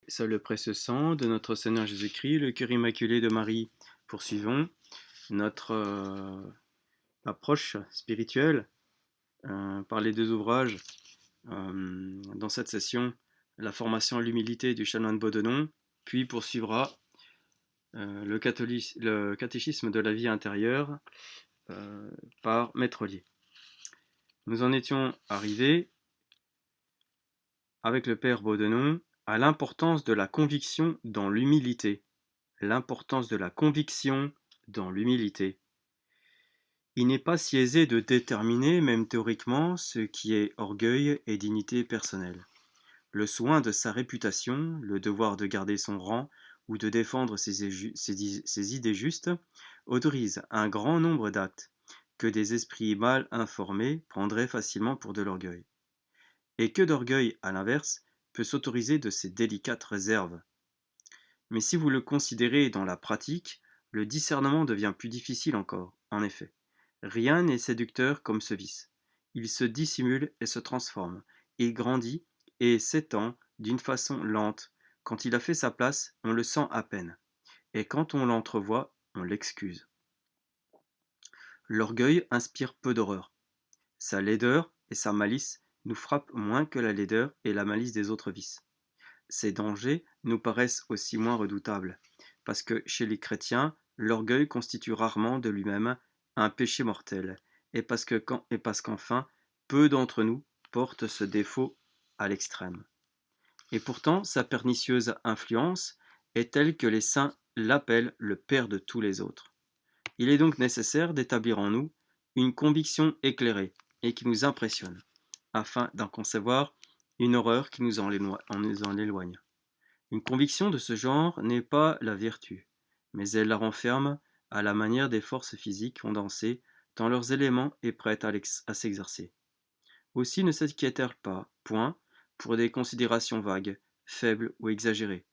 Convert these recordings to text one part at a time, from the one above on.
Seul le précieux sang de notre Seigneur Jésus-Christ, le cœur immaculé de Marie. Poursuivons notre approche spirituelle par les deux ouvrages. Dans cette session, la formation à l'humilité du chanoine Beaudenon, puis poursuivra le catéchisme de la vie intérieure par Maître Lier. Nous en étions arrivés avec le Père Beaudenon à l'importance de la conviction dans l'humilité. L'importance de la conviction dans l'humilité. Il n'est pas si aisé de déterminer, même théoriquement, ce qui est orgueil et dignité personnelle. Le soin de sa réputation, le devoir de garder son rang ou de défendre ses idées justes, autorise un grand nombre d'actes que des esprits mal informés prendraient facilement pour de l'orgueil. Et que d'orgueil, à l'inverse, peut s'autoriser de ces délicates réserves. Mais si vous le considérez dans la pratique, le discernement devient plus difficile encore, en effet. Rien n'est séducteur comme ce vice. Il se dissimule et se transforme. Il grandit et s'étend d'une façon lente. Quand il a fait sa place, on le sent à peine. Et quand on l'entrevoit, on l'excuse. L'orgueil inspire peu d'horreur. Sa laideur et sa malice nous frappent moins que la laideur et la malice des autres vices. Ces dangers nous paraissent aussi moins redoutables, parce que chez les chrétiens, l'orgueil constitue rarement de lui-même un péché mortel, et parce qu'enfin, peu d'entre nous portent ce défaut à l'extrême. Et pourtant, sa pernicieuse influence est telle que les saints l'appellent le Père de tous les autres. Il est donc nécessaire d'établir en nous une conviction éclairée et qui nous impressionne, afin d'en concevoir une horreur qui nous en éloigne. Une conviction de ce genre n'est pas la vertu, mais elle la renferme à la manière des forces physiques condensées dans leurs éléments et prêtes à s'exercer. Aussi ne s'inquiète-t-elle pas, point, pour des considérations vagues, faibles ou exagérées.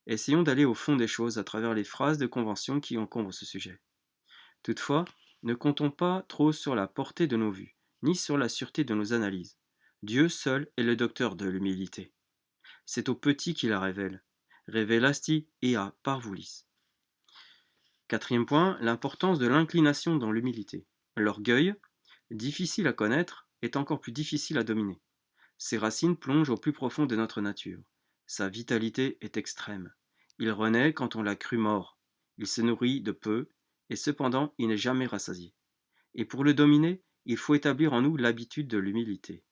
Essayons d'aller au fond des choses à travers les phrases de convention qui encombrent ce sujet. Toutefois, ne comptons pas trop sur la portée de nos vues, ni sur la sûreté de nos analyses. Dieu seul est le docteur de l'humilité. C'est aux petits qu'il la révèle. Révélasti ea parvulis. Quatrième point, l'importance de l'inclination dans l'humilité. L'orgueil, difficile à connaître, est encore plus difficile à dominer. Ses racines plongent au plus profond de notre nature. Sa vitalité est extrême. Il renaît quand on l'a cru mort. Il se nourrit de peu, et cependant il n'est jamais rassasié. Et pour le dominer, il faut établir en nous l'habitude de l'humilité.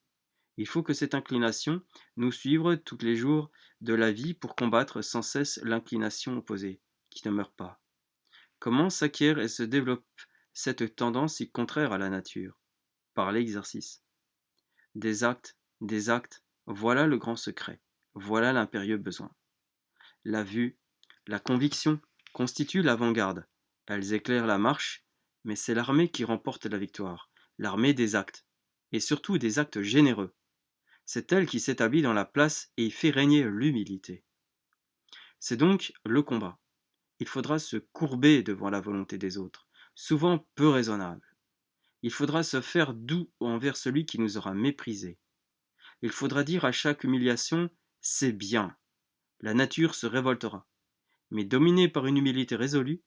Il faut que cette inclination nous suive tous les jours de la vie pour combattre sans cesse l'inclination opposée, qui ne meurt pas. Comment s'acquiert et se développe cette tendance si contraire à la nature? Par l'exercice. Des actes, voilà le grand secret, voilà l'impérieux besoin. La vue, la conviction constituent l'avant-garde. Elles éclairent la marche, mais c'est l'armée qui remporte la victoire, l'armée des actes, et surtout des actes généreux. C'est elle qui s'établit dans la place et y fait régner l'humilité. C'est donc le combat. Il faudra se courber devant la volonté des autres, souvent peu raisonnable. Il faudra se faire doux envers celui qui nous aura méprisés. Il faudra dire à chaque humiliation « c'est bien ». La nature se révoltera. Mais dominée par une humilité résolue,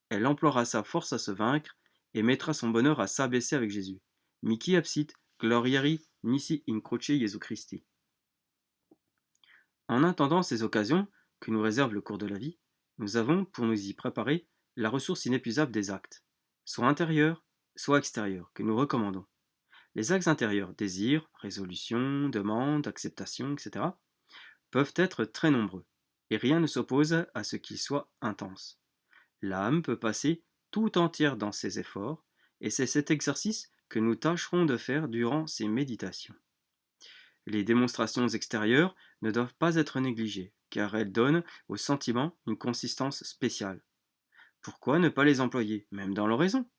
elle emploiera sa force à se vaincre et mettra son bonheur à s'abaisser avec Jésus. Mihi absit gloriari nisi in croce Jesu Christi. En attendant ces occasions que nous réserve le cours de la vie, nous avons, pour nous y préparer, la ressource inépuisable des actes, soit intérieurs, soit extérieurs, que nous recommandons. Les actes intérieurs, désir, résolution, demande, acceptation, etc., peuvent être très nombreux, et rien ne s'oppose à ce qu'ils soient intenses. L'âme peut passer tout entière dans ses efforts, et c'est cet exercice que nous tâcherons de faire durant ces méditations. Les démonstrations extérieures ne doivent pas être négligées, car elles donnent aux sentiments une consistance spéciale. Pourquoi ne pas les employer, même dans l'oraison?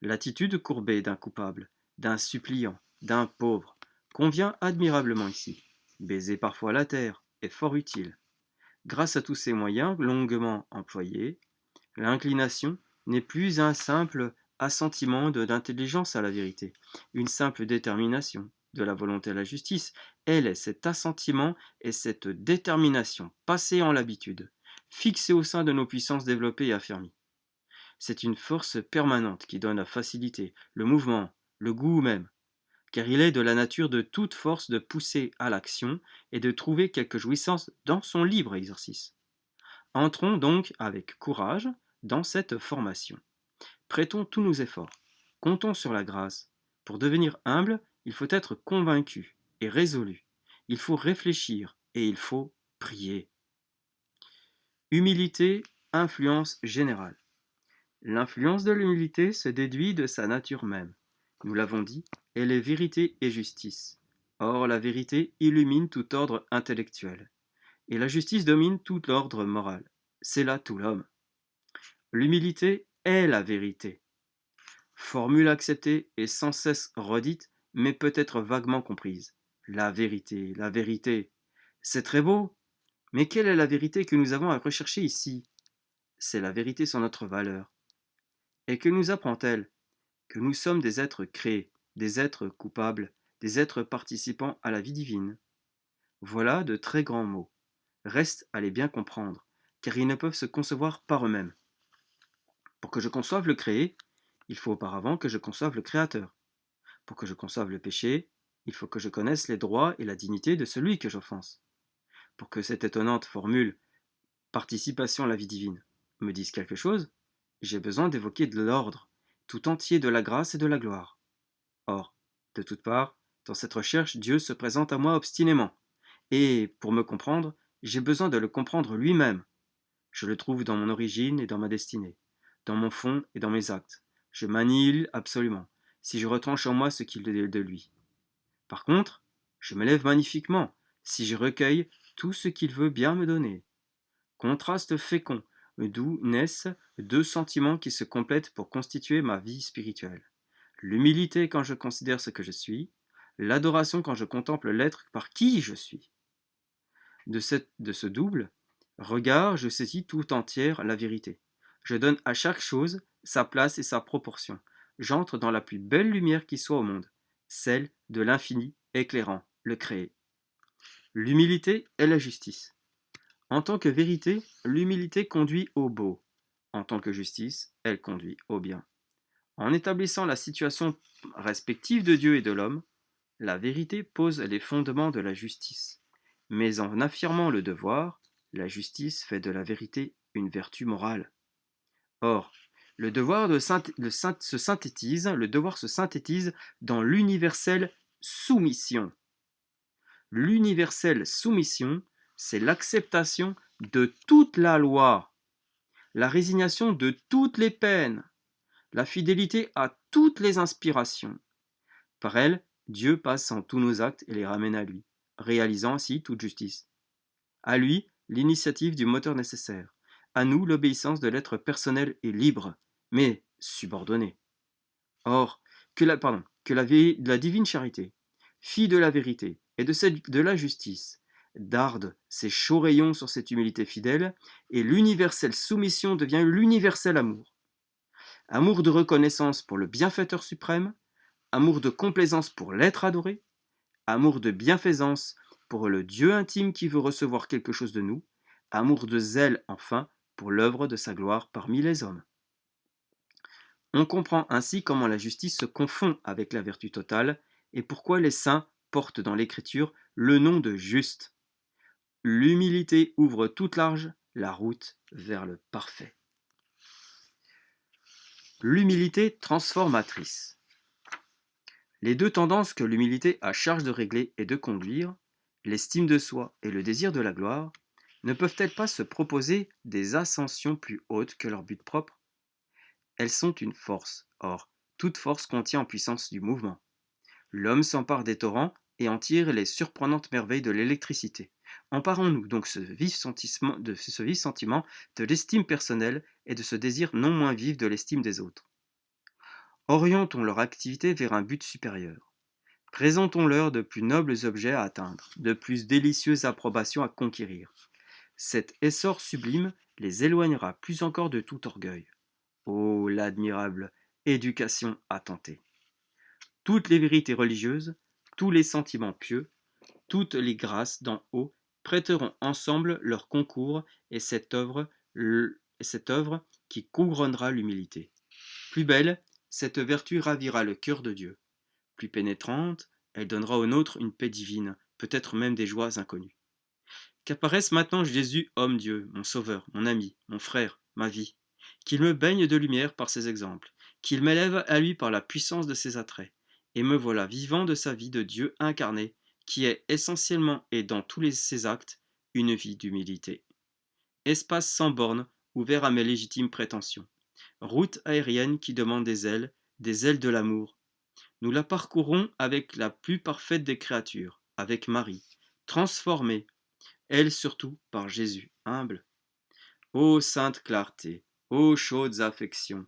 L'attitude courbée d'un coupable, d'un suppliant, d'un pauvre, convient admirablement ici. Baiser parfois la terre est fort utile. Grâce à tous ces moyens longuement employés, l'inclination n'est plus un simple assentiment d'intelligence à la vérité, une simple détermination de la volonté à la justice, Elle est cet assentiment et cette détermination passée en l'habitude, fixée au sein de nos puissances développées et affermies. C'est une force permanente qui donne la facilité, le mouvement, le goût même, car il est de la nature de toute force de pousser à l'action et de trouver quelque jouissance dans son libre exercice. Entrons donc avec courage dans cette formation. Prêtons tous nos efforts. Comptons sur la grâce. Pour devenir humble, il faut être convaincu et résolu. Il faut réfléchir et il faut prier. Humilité, influence générale. L'influence de l'humilité se déduit de sa nature même. Nous l'avons dit, elle est vérité et justice. Or, la vérité illumine tout ordre intellectuel, et la justice domine tout ordre moral. C'est là tout l'homme. L'humilité est la vérité. Formule acceptée et sans cesse redite, mais peut-être vaguement comprise. La vérité. C'est très beau, mais quelle est la vérité que nous avons à rechercher ici? C'est la vérité sur notre valeur. Et que nous apprend-elle? Que nous sommes des êtres créés, des êtres coupables, des êtres participants à la vie divine. Voilà de très grands mots. Reste à les bien comprendre, car ils ne peuvent se concevoir par eux-mêmes. Pour que je conçoive le créé, il faut auparavant que je conçoive le Créateur. Pour que je conçoive le péché, il faut que je connaisse les droits et la dignité de celui que j'offense. Pour que cette étonnante formule participation à la vie divine me dise quelque chose, j'ai besoin d'évoquer de l'ordre, tout entier de la grâce et de la gloire. Or, de toutes parts, dans cette recherche, Dieu se présente à moi obstinément. Et, pour me comprendre, j'ai besoin de le comprendre lui-même. Je le trouve dans mon origine et dans ma destinée, dans mon fond et dans mes actes. Je m'annihile absolument, si je retranche en moi ce qu'il est de lui. Par contre, je me lève magnifiquement, si je recueille tout ce qu'il veut bien me donner. Contraste fécond, d'où naissent deux sentiments qui se complètent pour constituer ma vie spirituelle. L'humilité quand je considère ce que je suis, l'adoration quand je contemple l'être par qui je suis. De ce double regard, je saisis tout entière la vérité. Je donne à chaque chose sa place et sa proportion. J'entre dans la plus belle lumière qui soit au monde, celle de l'infini éclairant le créé. L'humilité est la justice. En tant que vérité, l'humilité conduit au beau. En tant que justice, elle conduit au bien. En établissant la situation respective de Dieu et de l'homme, la vérité pose les fondements de la justice. Mais en affirmant le devoir, la justice fait de la vérité une vertu morale. Or, le devoir se synthétise dans l'universelle soumission. L'universelle soumission, c'est l'acceptation de toute la loi, la résignation de toutes les peines, la fidélité à toutes les inspirations. Par elle, Dieu passe en tous nos actes et les ramène à lui, réalisant ainsi toute justice. À lui, l'initiative du moteur nécessaire. À nous, l'obéissance de l'être personnel et libre, mais subordonné. Or, la divine charité, fille de la vérité et de la justice, darde ses chauds rayons sur cette humilité fidèle, et l'universelle soumission devient l'universel amour. Amour de reconnaissance pour le bienfaiteur suprême, amour de complaisance pour l'être adoré, amour de bienfaisance pour le Dieu intime qui veut recevoir quelque chose de nous, amour de zèle enfin pour l'œuvre de sa gloire parmi les hommes. On comprend ainsi comment la justice se confond avec la vertu totale et pourquoi les saints portent dans l'Écriture le nom de juste. L'humilité ouvre toute large la route vers le parfait. L'humilité transformatrice. Les deux tendances que l'humilité a charge de régler et de conduire, l'estime de soi et le désir de la gloire, ne peuvent-elles pas se proposer des ascensions plus hautes que leur but propre? Elles sont une force. Or, toute force contient en puissance du mouvement. L'homme s'empare des torrents et en tire les surprenantes merveilles de l'électricité. Emparons-nous donc de ce vif sentiment de l'estime personnelle et de ce désir non moins vif de l'estime des autres. Orientons leur activité vers un but supérieur. Présentons-leur de plus nobles objets à atteindre, de plus délicieuses approbations à conquérir. Cet essor sublime les éloignera plus encore de tout orgueil. Oh, l'admirable éducation à tenter! Toutes les vérités religieuses, tous les sentiments pieux, toutes les grâces d'en haut prêteront ensemble leur concours et cette œuvre qui couronnera l'humilité. Plus belle, cette vertu ravira le cœur de Dieu. Plus pénétrante, elle donnera au nôtre une paix divine, peut-être même des joies inconnues. Qu'apparaisse maintenant Jésus, homme Dieu, mon sauveur, mon ami, mon frère, ma vie. Qu'il me baigne de lumière par ses exemples, qu'il m'élève à lui par la puissance de ses attraits. Et me voilà vivant de sa vie de Dieu incarné, qui est essentiellement et dans tous ses actes une vie d'humilité. Espace sans bornes, ouvert à mes légitimes prétentions. Route aérienne qui demande des ailes de l'amour. Nous la parcourons avec la plus parfaite des créatures, avec Marie, transformée, elle surtout par Jésus, humble. Ô sainte clarté, ô chaudes affections,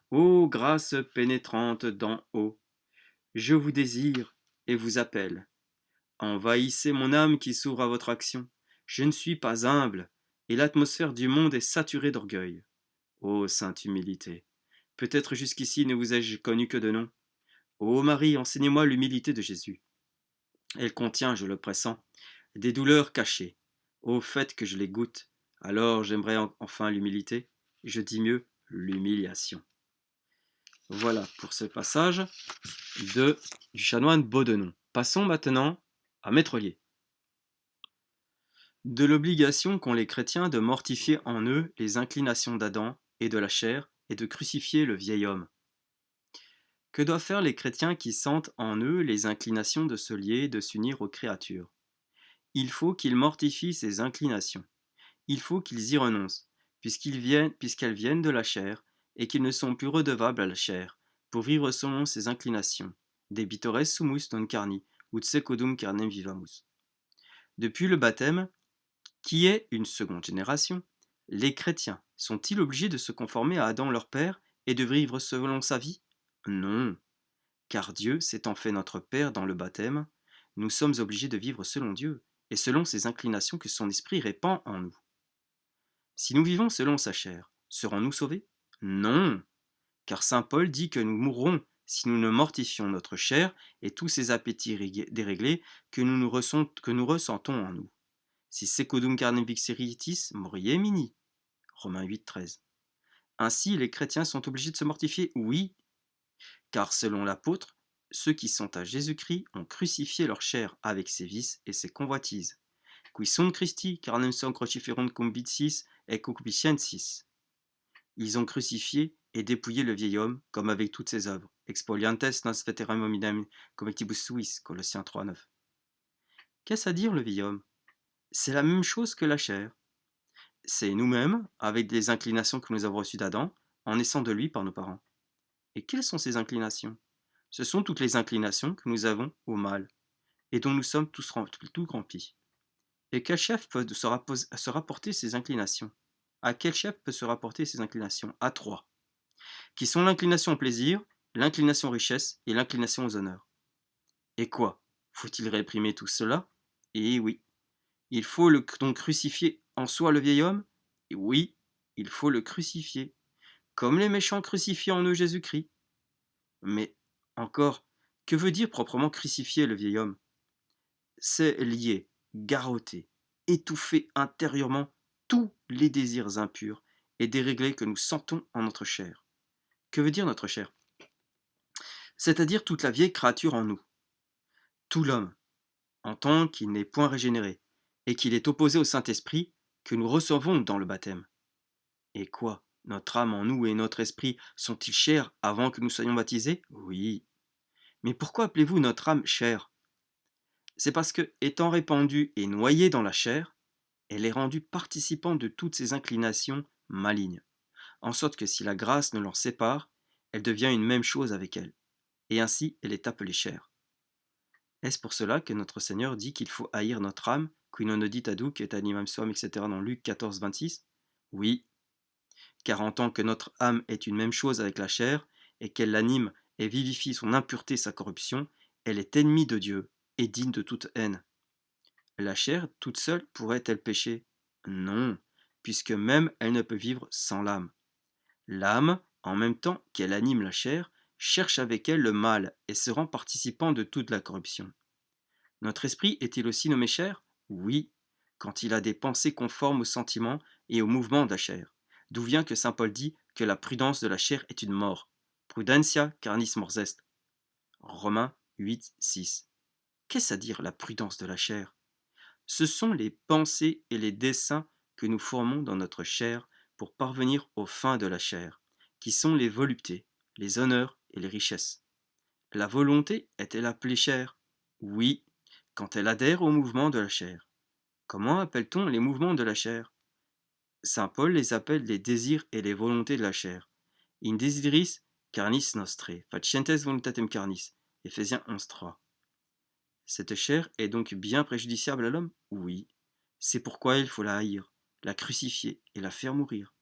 ô grâce pénétrante d'en haut, je vous désire et vous appelle. Envahissez mon âme qui s'ouvre à votre action. Je ne suis pas humble, et l'atmosphère du monde est saturée d'orgueil. Ô sainte humilité, peut-être jusqu'ici ne vous ai-je connu que de nom. Ô Marie, enseignez-moi l'humilité de Jésus. Elle contient, je le pressens, des douleurs cachées. Au fait que je les goûte, alors j'aimerais enfin l'humilité, je dis mieux l'humiliation. Voilà pour ce passage du chanoine Beaudenon. Passons maintenant à Maître Lier. De l'obligation qu'ont les chrétiens de mortifier en eux les inclinations d'Adam et de la chair et de crucifier le vieil homme. Que doivent faire les chrétiens qui sentent en eux les inclinations de se lier et de s'unir aux créatures? Il faut qu'ils mortifient ces inclinations. Il faut qu'ils y renoncent, puisqu'elles viennent de la chair, et qu'ils ne sont plus redevables à la chair, pour vivre selon ses inclinations. Debitores sumus non carni, ut secundum carnem vivamus. Depuis le baptême, qui est une seconde génération, les chrétiens sont-ils obligés de se conformer à Adam leur père et de vivre selon sa vie? Non, car Dieu s'étant fait notre Père dans le baptême, nous sommes obligés de vivre selon Dieu et selon ses inclinations que son esprit répand en nous. Si nous vivons selon sa chair, serons-nous sauvés? Non, car saint Paul dit que nous mourrons si nous ne mortifions notre chair et tous ces appétits déréglés que nous ressentons en nous. Si secundum carnem vixeritis moriemini, mini. Romains 8, 13. Ainsi, les chrétiens sont obligés de se mortifier, oui, car selon l'apôtre, ceux qui sont à Jésus-Christ ont crucifié leur chair avec ses vices et ses convoitises. Qui sunt Christi, carnem sum cruciferunt cum vicis et concupiscentis. Ils ont crucifié et dépouillé le vieil homme, comme avec toutes ses œuvres. Expoliantes nos veteram hominum comectibus suis, Colossiens 3, 9. Qu'est-ce à dire le vieil homme? C'est la même chose que la chair. C'est nous-mêmes, avec des inclinations que nous avons reçues d'Adam, en naissant de lui par nos parents. Et quelles sont ces inclinations? Ce sont toutes les inclinations que nous avons au mal, et dont nous sommes tous remplis. Et quel chef peut se rapporter ces inclinations? À quel chef peut se rapporter ces inclinations? À trois, qui sont l'inclination au plaisir, l'inclination aux richesses et l'inclination aux honneurs. Et quoi? Faut-il réprimer tout cela? Eh oui. Il faut donc crucifier en soi le vieil homme? Et oui, il faut le crucifier, comme les méchants crucifient en eux Jésus-Christ. Mais encore, que veut dire proprement crucifier le vieil homme? C'est lier, garrotter, étouffer intérieurement tous les désirs impurs et déréglés que nous sentons en notre chair. Que veut dire notre chair? C'est-à-dire toute la vieille créature en nous, tout l'homme, en tant qu'il n'est point régénéré, et qu'il est opposé au Saint-Esprit que nous recevons dans le baptême. Et quoi? Notre âme en nous et notre esprit sont-ils chers avant que nous soyons baptisés? Oui. Mais pourquoi appelez-vous notre âme chère? C'est parce que, étant répandue et noyée dans la chair, elle est rendue participante de toutes ses inclinations malignes, en sorte que si la grâce ne l'en sépare, elle devient une même chose avec elle, et ainsi elle est appelée chère. Est-ce pour cela que notre Seigneur dit qu'il faut haïr notre âme, qui non audit aduc et animam suam, etc. dans Luc 14, 26? Oui, car en tant que notre âme est une même chose avec la chair, et qu'elle l'anime et vivifie son impureté, sa corruption, elle est ennemie de Dieu et digne de toute haine. La chair, toute seule, pourrait-elle pécher? Non, puisque même elle ne peut vivre sans l'âme. L'âme, en même temps qu'elle anime la chair, cherche avec elle le mal et se rend participant de toute la corruption. Notre esprit est-il aussi nommé chair? Oui, quand il a des pensées conformes aux sentiments et aux mouvements de la chair. D'où vient que saint Paul dit que la prudence de la chair est une mort. Prudentia carnis mors est. Romains 8, 6. Qu'est-ce à dire la prudence de la chair? Ce sont les pensées et les desseins que nous formons dans notre chair pour parvenir aux fins de la chair, qui sont les voluptés, les honneurs et les richesses. La volonté est-elle appelée chair? Oui, quand elle adhère au mouvement de la chair. Comment appelle-t-on les mouvements de la chair? Saint Paul les appelle les désirs et les volontés de la chair. In desideris carnis nostrae, facientes voluntatem carnis. Éphésiens 11.3. Cette chair est donc bien préjudiciable à l'homme? Oui. C'est pourquoi il faut la haïr, la crucifier et la faire mourir.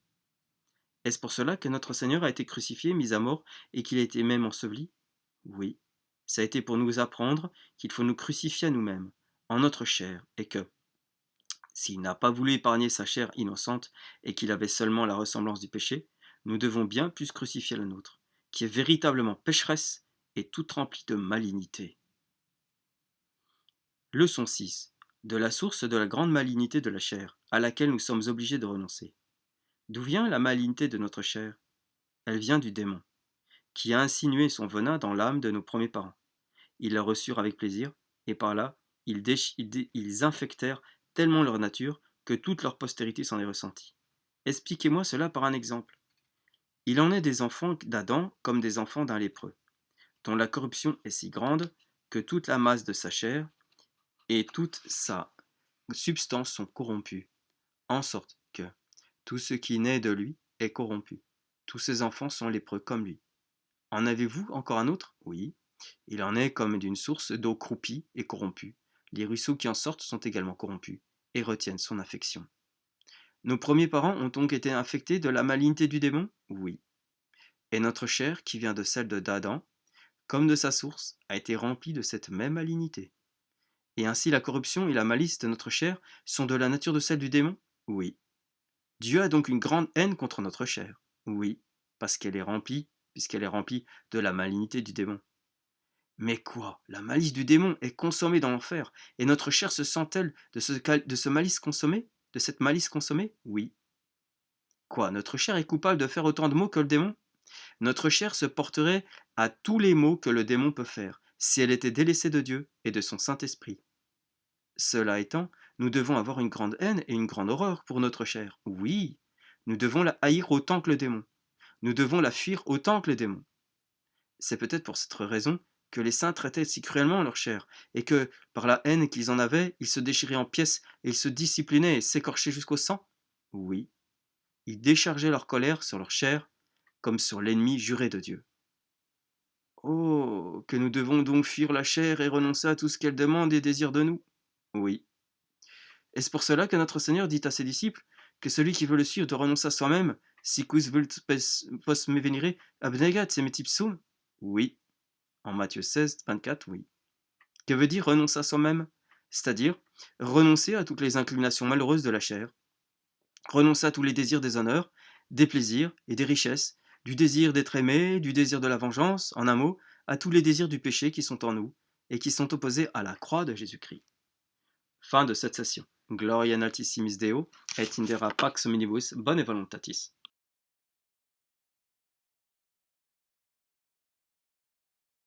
Est-ce pour cela que notre Seigneur a été crucifié, mis à mort, et qu'il a été même enseveli? Oui. Ça a été pour nous apprendre qu'il faut nous crucifier à nous-mêmes, en notre chair, et que, s'il n'a pas voulu épargner sa chair innocente, et qu'il avait seulement la ressemblance du péché, nous devons bien plus crucifier la nôtre, qui est véritablement pécheresse et toute remplie de malignité. Leçon 6. De la source de la grande malignité de la chair, à laquelle nous sommes obligés de renoncer. D'où vient la malignité de notre chair? Elle vient du démon, qui a insinué son venin dans l'âme de nos premiers parents. Ils la reçurent avec plaisir, et par là, ils infectèrent tellement leur nature que toute leur postérité s'en est ressentie. Expliquez-moi cela par un exemple. Il en est des enfants d'Adam comme des enfants d'un lépreux, dont la corruption est si grande que toute la masse de sa chair et toute sa substances sont corrompues, en sorte que tout ce qui naît de lui est corrompu. Tous ses enfants sont lépreux comme lui. En avez-vous encore un autre? Oui. Il en est comme d'une source d'eau croupie et corrompue. Les ruisseaux qui en sortent sont également corrompus et retiennent son affection. Nos premiers parents ont donc été infectés de la malignité du démon? Oui. Et notre chair, qui vient de celle d'Adam, comme de sa source, a été remplie de cette même malignité. Et ainsi la corruption et la malice de notre chair sont de la nature de celle du démon? Oui. Dieu a donc une grande haine contre notre chair? Oui, parce qu'elle est remplie, puisqu'elle est remplie de la malignité du démon. Mais quoi? La malice du démon est consommée dans l'enfer, et notre chair se sent-elle de ce malice consommé? De cette malice consommée? Oui. Quoi? Notre chair est coupable de faire autant de maux que le démon? Notre chair se porterait à tous les maux que le démon peut faire, si elle était délaissée de Dieu et de son Saint-Esprit. Cela étant, nous devons avoir une grande haine et une grande horreur pour notre chair. Oui, nous devons la haïr autant que le démon. Nous devons la fuir autant que le démon. C'est peut-être pour cette raison que les saints traitaient si cruellement leur chair, et que, par la haine qu'ils en avaient, ils se déchiraient en pièces, et ils se disciplinaient et s'écorchaient jusqu'au sang. Oui, ils déchargeaient leur colère sur leur chair, comme sur l'ennemi juré de Dieu. Oh, que nous devons donc fuir la chair et renoncer à tout ce qu'elle demande et désire de nous. Oui. Est-ce pour cela que notre Seigneur dit à ses disciples que celui qui veut le suivre doit renoncer à soi-même, sicus vult post me venire, abnegat se metipsum? Oui. En Matthieu 16, 24, oui. Que veut dire renoncer à soi-même? C'est-à-dire renoncer à toutes les inclinations malheureuses de la chair, renoncer à tous les désirs des honneurs, des plaisirs et des richesses, du désir d'être aimé, du désir de la vengeance, en un mot, à tous les désirs du péché qui sont en nous et qui sont opposés à la croix de Jésus-Christ. Fin de cette session. Gloria in altissimis Deo, et in terra pax omnibus bone voluntatis.